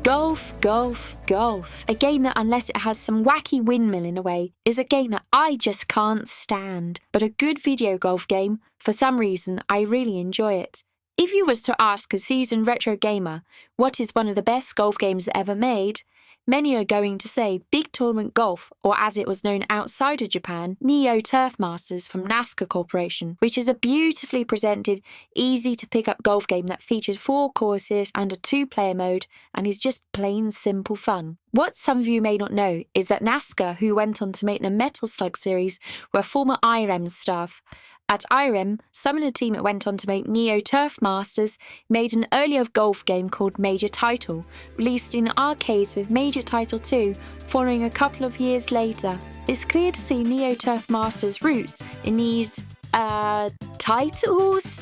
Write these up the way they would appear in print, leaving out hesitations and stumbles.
Golf, golf, golf. A game that, unless it has some wacky windmill in a way, is a game that I just can't stand. But a good video golf game, for some reason, I really enjoy it. If you was to ask a seasoned retro gamer what is one of the best golf games ever made, many are going to say Big Tournament Golf, or as it was known outside of Japan, Neo Turf Masters from NASCAR Corporation, which is a beautifully presented, easy-to-pick-up golf game that features 4 courses and a 2-player mode and is just plain simple fun. What some of you may not know is that NASCAR, who went on to make the Metal Slug series, were former Irem staff. At Irem, some of the team that went on to make Neo Turf Masters made an earlier golf game called Major Title, released in arcades with Major Title 2 following a couple of years later. It's clear to see Neo Turf Masters' roots in these, titles?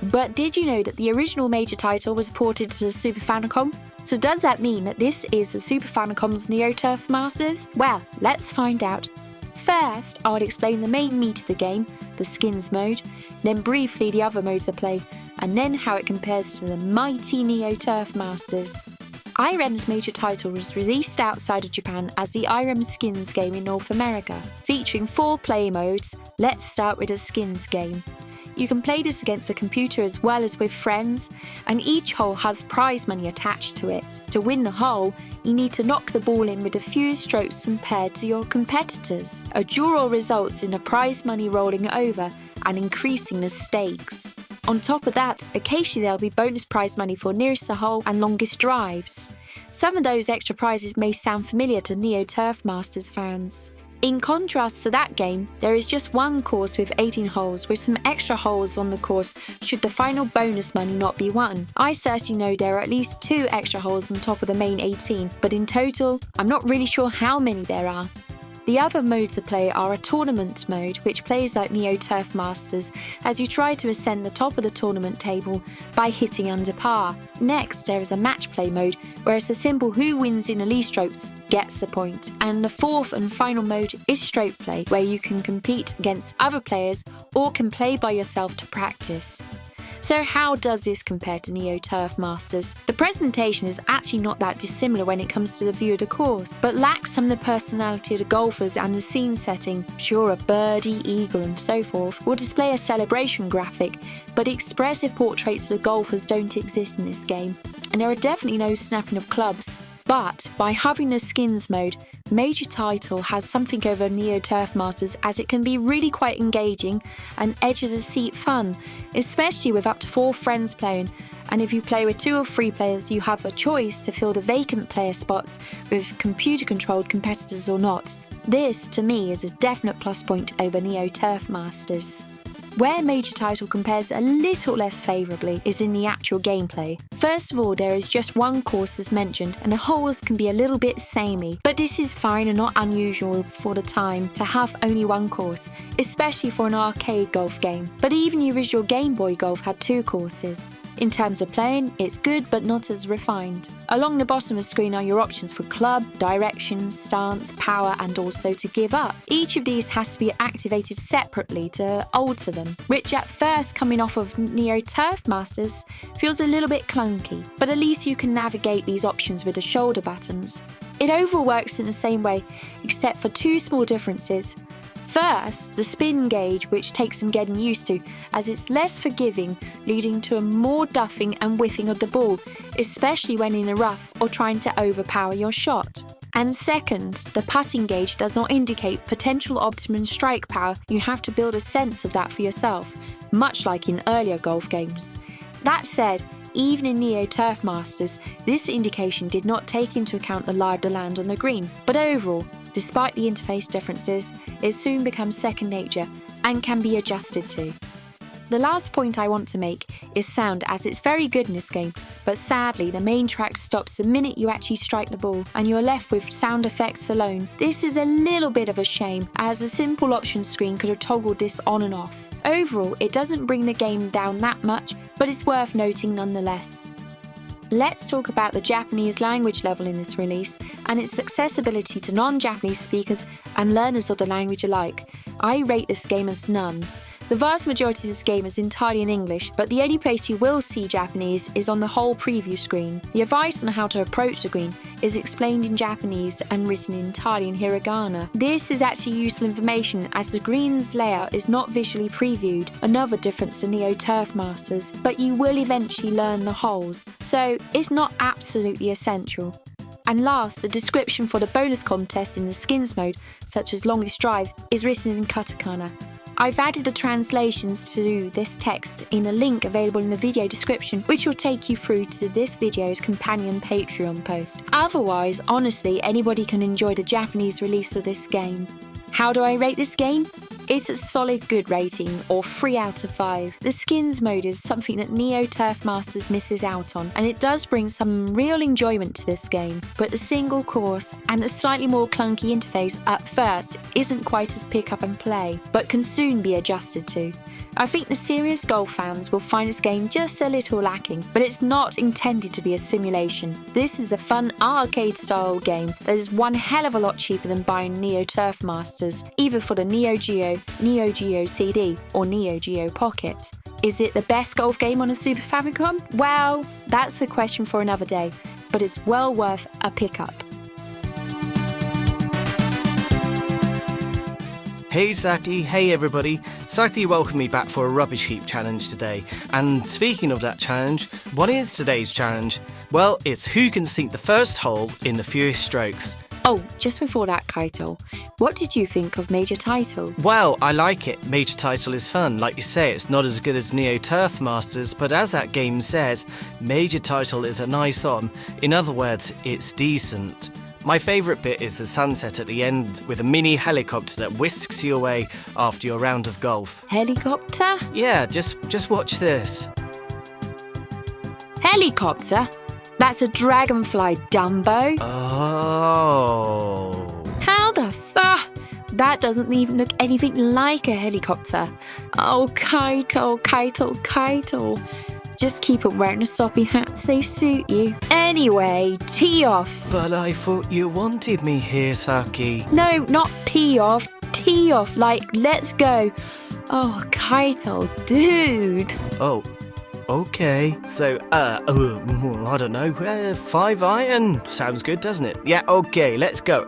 But did you know that the original Major Title was ported to the Super Famicom? So does that mean that this is the Super Famicom's Neo Turf Masters? Well, let's find out. First, I'll explain the main meat of the game, the skins mode, then briefly the other modes of play, and then how it compares to the mighty Neo Turf Masters. Irem's Major Title was released outside of Japan as the Irem Skins Game in North America, featuring 4 play modes. Let's start with a skins game. You can play this against a computer as well as with friends, and each hole has prize money attached to it. To win the hole, you need to knock the ball in with a few strokes compared to your competitors. A draw results in a prize money rolling over and increasing the stakes. On top of that, occasionally there'll be bonus prize money for nearest the hole and longest drives. Some of those extra prizes may sound familiar to Neo Turf Masters fans. In contrast to that game, there is just one course with 18 holes with some extra holes on the course should the final bonus money not be won. I certainly know there are at least 2 extra holes on top of the main 18, but in total, I'm not really sure how many there are. The other modes of play are a tournament mode, which plays like Neo Turf Masters as you try to ascend the top of the tournament table by hitting under par. Next, there is a match play mode, where it's a simple who wins in the least strokes gets the point. And the 4th and final mode is stroke play, where you can compete against other players or can play by yourself to practice. So how does this compare to Neo Turf Masters? The presentation is actually not that dissimilar when it comes to the view of the course, but lacks some of the personality of the golfers and the scene setting. Sure, a birdie, eagle and so forth will display a celebration graphic, but expressive portraits of the golfers don't exist in this game, and there are definitely no snapping of clubs. But by having the skins mode, Major Title has something over Neo Turf Masters as it can be really quite engaging and edge-of-the-seat fun, especially with up to 4 friends playing, and if you play with 2 or 3 players you have a choice to fill the vacant player spots with computer-controlled competitors or not. This, to me, is a definite plus point over Neo Turf Masters. Where Major Title compares a little less favourably is in the actual gameplay. First of all, there is just one course as mentioned, and the holes can be a little bit samey, but this is fine and not unusual for the time to have only one course, especially for an arcade golf game. But even the original Game Boy Golf had 2 courses. In terms of playing, it's good but not as refined. Along the bottom of the screen are your options for club, direction, stance, power and also to give up. Each of these has to be activated separately to alter them, which at first coming off of Neo Turf Masters feels a little bit clunky, but at least you can navigate these options with the shoulder buttons. It overall works in the same way, except for 2 small differences. First, the spin gauge, which takes some getting used to, as it's less forgiving, leading to a more duffing and whiffing of the ball, especially when in a rough or trying to overpower your shot. And second, the putting gauge does not indicate potential optimum strike power. You have to build a sense of that for yourself, much like in earlier golf games. That said, even in Neo Turf Masters, this indication did not take into account the lie of the land on the green, but overall, despite the interface differences, it soon becomes second nature and can be adjusted to. The last point I want to make is sound, as it's very good in this game, but sadly the main track stops the minute you actually strike the ball and you're left with sound effects alone. This is a little bit of a shame, as a simple options screen could have toggled this on and off. Overall, it doesn't bring the game down that much, but it's worth noting nonetheless. Let's talk about the Japanese language level in this release and its accessibility to non-Japanese speakers and learners of the language alike. I rate this game as none. The vast majority of this game is entirely in English, but the only place you will see Japanese is on the whole preview screen. The advice on how to approach the green is explained in Japanese and written entirely in hiragana. This is actually useful information as the green's layout is not visually previewed, another difference to Neo Turf Masters, but you will eventually learn the holes, so it's not absolutely essential. And last, the description for the bonus contest in the skins mode, such as Longest Drive, is written in katakana. I've added the translations to this text in a link available in the video description, which will take you through to this video's companion Patreon post. Otherwise, honestly, anybody can enjoy the Japanese release of this game. How do I rate this game? It's a solid good rating, or 3 out of 5. The skins mode is something that Neo Turf Masters misses out on, and it does bring some real enjoyment to this game, but the single course and the slightly more clunky interface at first isn't quite as pick up and play, but can soon be adjusted to. I think the serious golf fans will find this game just a little lacking, but it's not intended to be a simulation. This is a fun arcade-style game that is one hell of a lot cheaper than buying Neo Turf Masters, either for the Neo-Geo, Neo-Geo CD, or Neo-Geo Pocket. Is it the best golf game on a Super Famicom? Well, that's a question for another day, but it's well worth a pickup. Hey Saki, hey everybody. Saki welcomed me back for a Rubbish Heap challenge today. And speaking of that challenge, what is today's challenge? Well, it's who can sink the first hole in the fewest strokes. Oh, just before that, Kaito, what did you think of Major Title? Well, I like it. Major Title is fun. Like you say, it's not as good as Neo Turf Masters, but as that game says, Major Title is a nice on. In other words, it's decent. My favourite bit is the sunset at the end with a mini helicopter that whisks you away after your round of golf. Helicopter? Yeah, just watch this. Helicopter? That's a dragonfly, Dumbo. Oh. How the fuck? That doesn't even look anything like a helicopter. Oh, Kaito. Just keep on wearing the soppy hats, they suit you. Anyway, tee off. But I thought you wanted me here, Saki. No, not pee off. Tee off, like, let's go. Oh, Kaito, dude. Oh, okay. So, I don't know, 5 iron? Sounds good, doesn't it? Yeah, okay, let's go.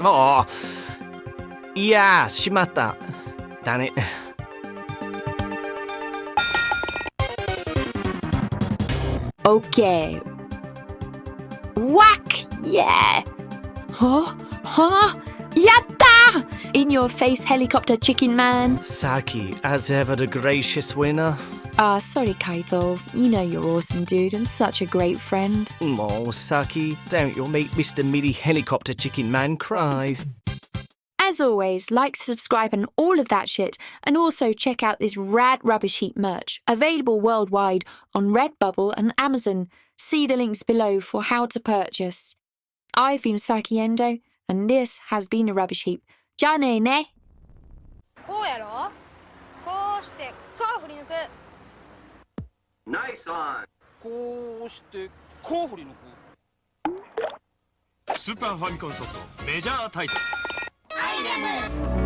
Oh, yeah, shimatta. Damn it. Okay. Whack! Yeah! Huh? Yatta! In your face, helicopter chicken man. Saki, as ever the gracious winner. Sorry, Kaito. You know you're awesome, dude, and such a great friend. Oh, Saki, don't you'll make Mr. Midi Helicopter Chicken Man cry. As always, like, subscribe and all of that shit, and also check out this rad Rubbish Heap merch, available worldwide on Redbubble and Amazon. See the links below for how to purchase. I've been Saki Endo, and this has been a Rubbish Heap. じゃあねーね。こうやろ？こうしてこう振り抜く。ナイスワン。こうしてこう振り抜く。スーパーファミコンソフトメジャータイトル。アイレム。